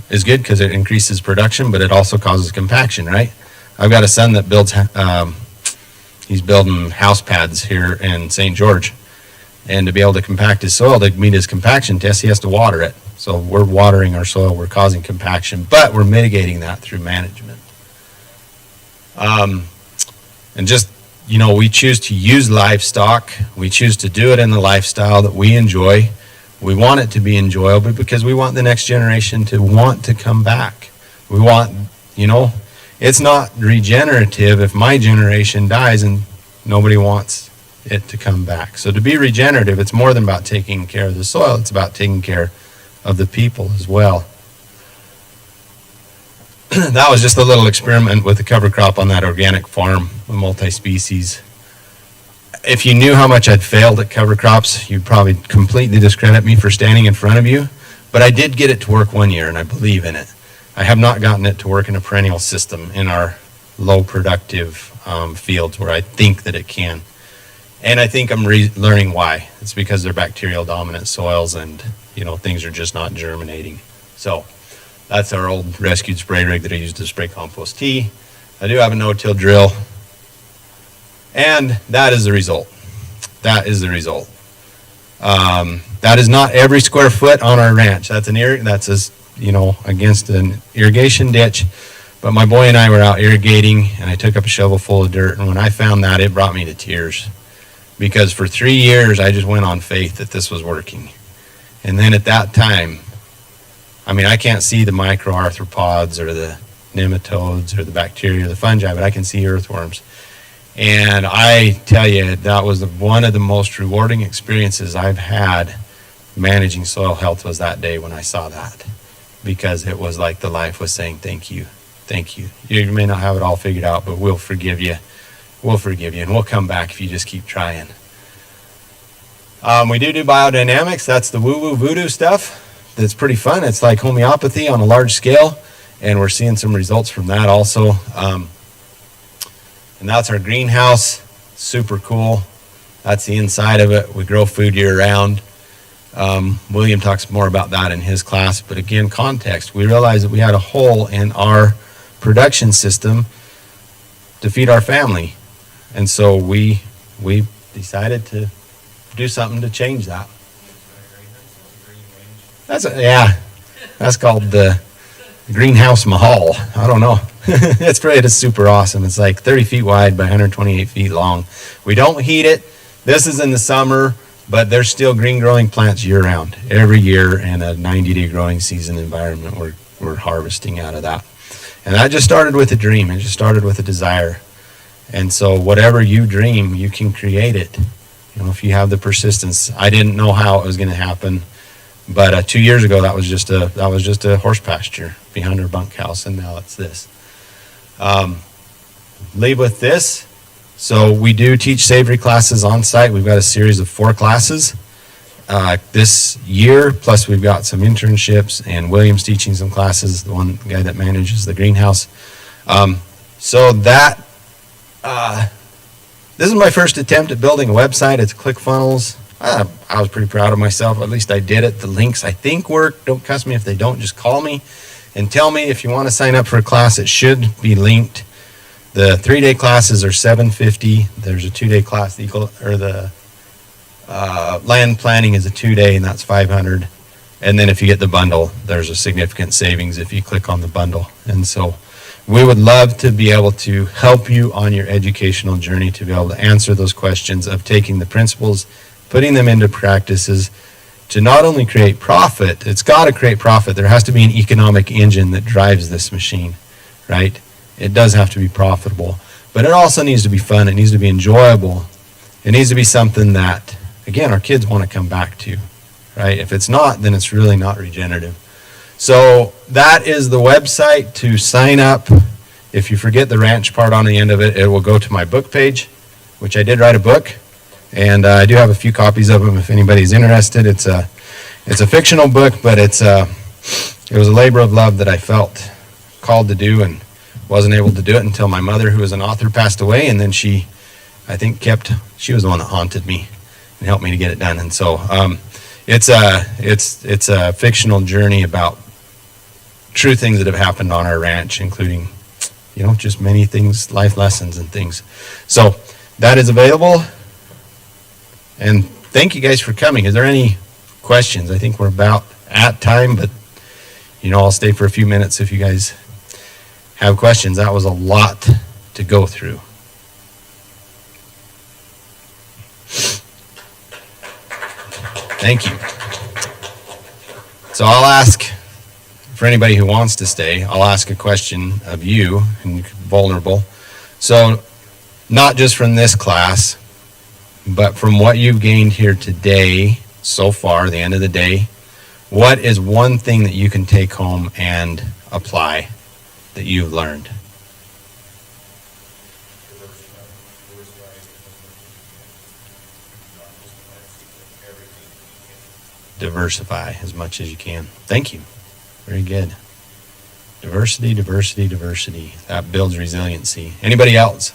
is good because it increases production, but it also causes compaction, right? I've got a son that builds, he's building house pads here in St. George. And to be able to compact his soil to meet his compaction test, he has to water it. So we're watering our soil, we're causing compaction, but we're mitigating that through management. And just, we choose to use livestock. We choose to do it in the lifestyle that we enjoy. We want it to be enjoyable because we want the next generation to want to come back. We want, it's not regenerative if my generation dies and nobody wants it to come back. So to be regenerative, it's more than about taking care of the soil. It's about taking care of the people as well. That was just a little experiment with the cover crop on that organic farm with multi-species. If you knew how much I'd failed at cover crops, you'd probably completely discredit me for standing in front of you. But I did get it to work one year, and I believe in it. I have not gotten it to work in a perennial system in our low productive fields where I think that it can. And I think I'm learning why. It's because they're bacterial dominant soils and, things are just not germinating. So that's our old rescued spray rig that I used to spray compost tea. I do have a no-till drill. And that is the result. That is the result. That is not every square foot on our ranch. That's against an irrigation ditch. But my boy and I were out irrigating, and I took up a shovel full of dirt. And when I found that, it brought me to tears. Because for 3 years, I just went on faith that this was working. And then at that time, I can't see the microarthropods or the nematodes or the bacteria or the fungi, but I can see earthworms. And I tell you, that was one of the most rewarding experiences I've had managing soil health was that day when I saw that. Because it was like the life was saying, thank you, thank you. You may not have it all figured out, but we'll forgive you. We'll forgive you, and we'll come back if you just keep trying. We do biodynamics. That's the woo-woo voodoo stuff. That's pretty fun. It's like homeopathy on a large scale, and we're seeing some results from that also. And that's our greenhouse. Super cool. That's the inside of it. We grow food year-round. William talks more about that in his class, but again, context. We realized that we had a hole in our production system to feed our family. And so we decided to do something to change that. That's called the Greenhouse Mahal. I don't know. It's super awesome. It's like 30 feet wide by 128 feet long. We don't heat it. This is in the summer, but there's still green growing plants year round. Every year in a 90-day growing season environment, we're harvesting out of that. And that just started with a dream. It just started with a desire. And so whatever you dream, you can create it. If you have the persistence. I didn't know how it was going to happen, but 2 years ago that was just a horse pasture behind our bunkhouse, and now it's this. Leave with this. So we do teach Savory classes on site. We've got a series of 4 classes this year, plus we've got some internships, and William's teaching some classes, the one guy that manages the greenhouse. So that this is my first attempt at building a website. It's ClickFunnels. I was pretty proud of myself. At least I did it. The links I think work. Don't cuss me if they don't. Just call me and tell me if you want to sign up for a class. It should be linked. The 3-day classes are $750. There's a 2-day class. The land planning is a 2-day, and that's $500. And then if you get the bundle, there's a significant savings if you click on the bundle. And so we would love to be able to help you on your educational journey to be able to answer those questions of taking the principles, putting them into practices to not only create profit. It's got to create profit. There has to be an economic engine that drives this machine, right? It does have to be profitable, but it also needs to be fun. It needs to be enjoyable. It needs to be something that, again, our kids want to come back to, right? If it's not, then it's really not regenerative. So that is the website to sign up. If you forget the ranch part on the end of it, it will go to my book page, which I did write a book, and I do have a few copies of them if anybody's interested. It's a fictional book, but it was a labor of love that I felt called to do and wasn't able to do it until my mother, who was an author, passed away, and then she I think she was the one that haunted me and helped me to get it done. And so it's a fictional journey about true things that have happened on our ranch, including, just many things, life lessons and things. So that is available. And thank you guys for coming. Is there any questions? I think we're about at time, but I'll stay for a few minutes if you guys have questions. That was a lot to go through. Thank you. So I'll ask, for anybody who wants to stay, I'll ask a question of you, and vulnerable. So not just from this class, but from what you've gained here today so far, the end of the day, what is one thing that you can take home and apply that you've learned? Diversify as much as you can. Thank you. Very good. Diversity, diversity, diversity. That builds resiliency. Anybody else? I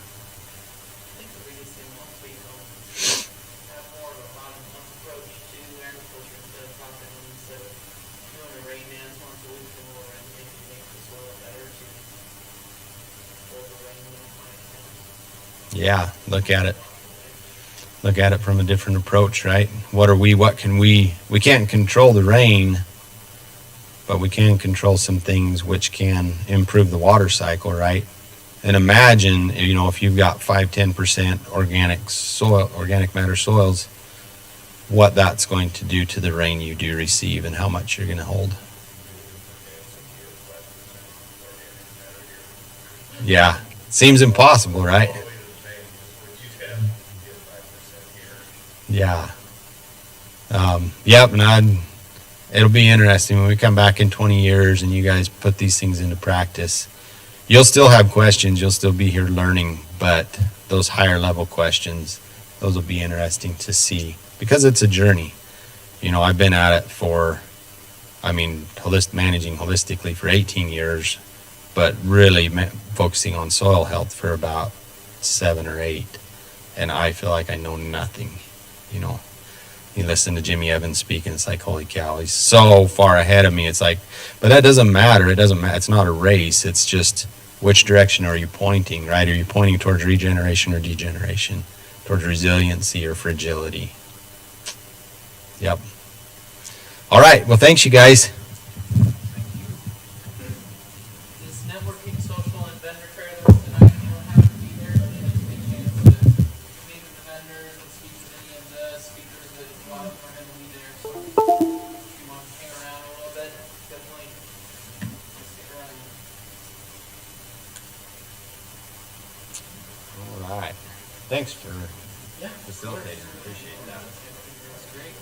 think the biggest thing once we have more of a bottom-up approach to agriculture instead of top-down, instead of doing a rain dance once a week and more and make the soil better to hold the rain when the time comes. Yeah, look at it. Look at it from a different approach, right? What can we can't control the rain, but we can control some things which can improve the water cycle, right? And imagine, if you've got 5-10% organic matter soils, what that's going to do to the rain you do receive and how much you're going to hold. Yeah, seems impossible, right? Yeah. Yep, and it'll be interesting when we come back in 20 years and you guys put these things into practice. You'll still have questions, you'll still be here learning, but those higher level questions, those will be interesting to see because it's a journey. I've been at it managing holistically for 18 years, but really focusing on soil health for about 7 or 8. And I feel like I know nothing. You listen to Jimmy Evans speak and it's like, holy cow, he's so far ahead of me. It's like, but that doesn't matter. It doesn't matter. It's not a race. It's just which direction are you pointing, right? Are you pointing towards regeneration or degeneration? Towards resiliency or fragility? Yep. All right. Well, thanks, you guys. This networking, social, and vendor fair that was tonight, you don't have to be there, but it is a chance to meet with the vendors and speak with any of the speakers that a lot of them are going to be there. So if you want to hang around a little bit, definitely stick around. All right. Thanks for Yeah, facilitating. Appreciate that. That's great.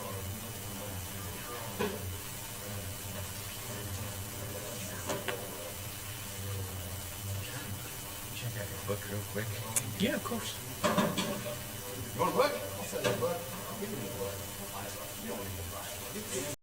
Check out your book real quick. Yeah, of course. You want a book? I'll send you a book. I'll give you a book.